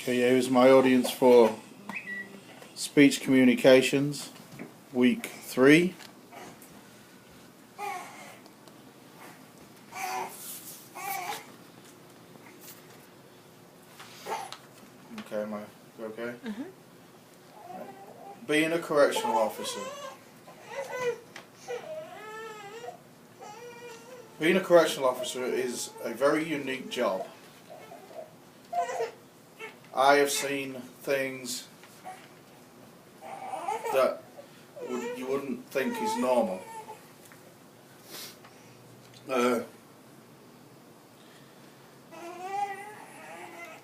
Okay, here's my audience for speech communications, week 3. Okay, am I okay? Being a correctional officer. Being a correctional officer is a very unique job. I have seen things that you wouldn't think is normal. And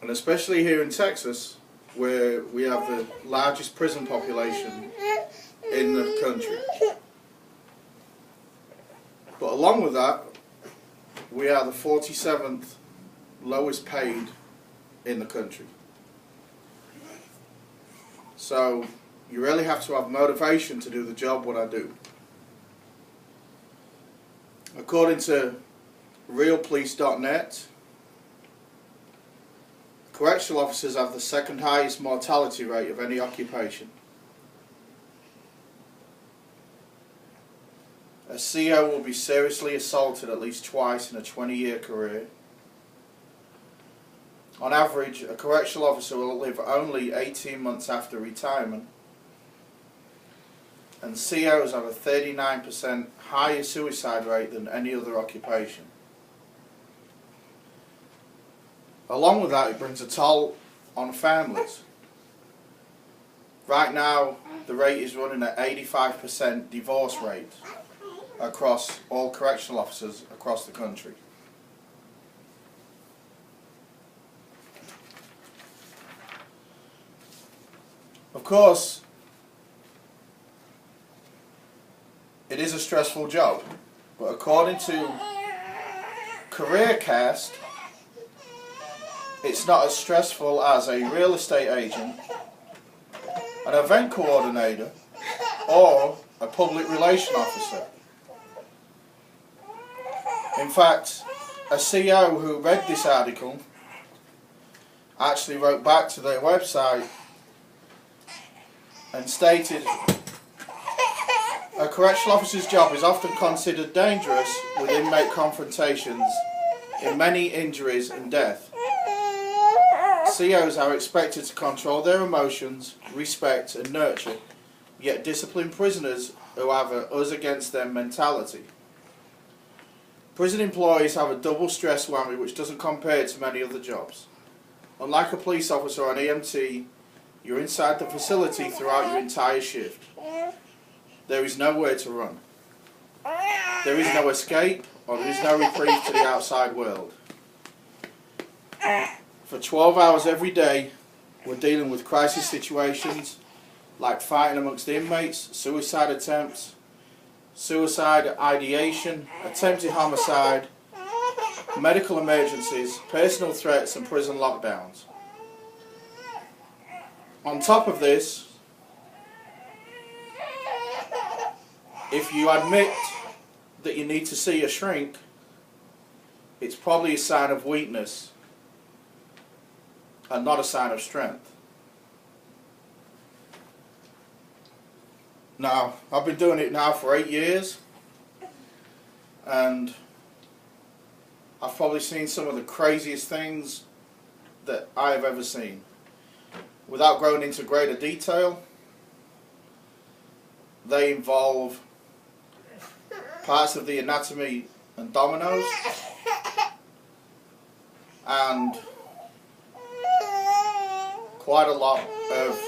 especially here in Texas, where we have the largest prison population in the country. But along with that, we are the 47th lowest paid in the country. So you really have to have motivation to do the job what I do. According to realpolice.net, correctional officers have the second highest mortality rate of any occupation. A CO will be seriously assaulted at least twice in a 20-year career. On average, a correctional officer will live only 18 months after retirement, and COs have a 39% higher suicide rate than any other occupation. Along with that, it brings a toll on families. Right now, the rate is running at 85% divorce rate across all correctional officers across the country. Of course, it is a stressful job, but according to CareerCast, it's not as stressful as a real estate agent, an event coordinator, or a public relation officer. In fact, a CO who read this article actually wrote back to their website and stated, a correctional officer's job is often considered dangerous with inmate confrontations in many injuries and death. COs are expected to control their emotions, respect and nurture, yet discipline prisoners who have a us against them mentality. Prison employees have a double stress whammy which doesn't compare to many other jobs. Unlike a police officer or an EMT, you're inside the facility throughout your entire shift. There is nowhere to run. There is no escape, or there is no reprieve to the outside world. For 12 hours every day, we're dealing with crisis situations like fighting amongst the inmates, suicide attempts, suicide ideation, attempted homicide, medical emergencies, personal threats and prison lockdowns. On top of this, if you admit that you need to see a shrink, it's probably a sign of weakness and not a sign of strength. Now, I've been doing it now for 8 years, and I've probably seen some of the craziest things that I have ever seen. Without going into greater detail, they involve parts of the anatomy and dominoes and quite a lot of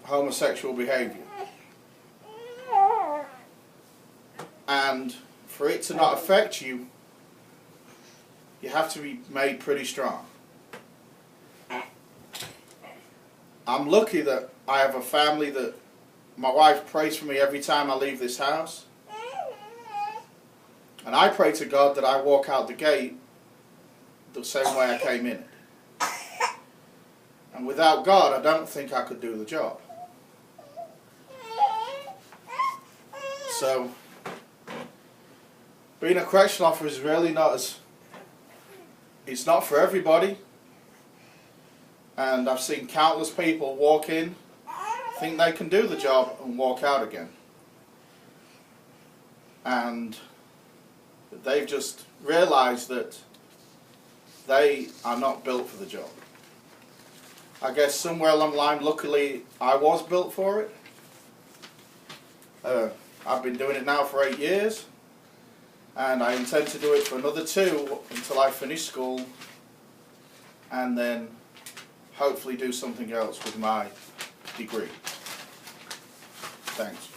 homosexual behaviour. And for it to not affect you, you have to be made pretty strong. I'm lucky that I have a family that my wife prays for me every time I leave this house. And I pray to God that I walk out the gate the same way I came in it. And without God, I don't think I could do the job. So, being a correctional officer is really not as... It's not for everybody. And I've seen countless people walk in, think they can do the job, and walk out again. And they've just realised that they are not built for the job. I guess somewhere along the line, luckily, I was built for it. I've been doing it now for 8 years, and I intend to do it for another 2 until I finish school, and then hopefully do something else with my degree. Thanks.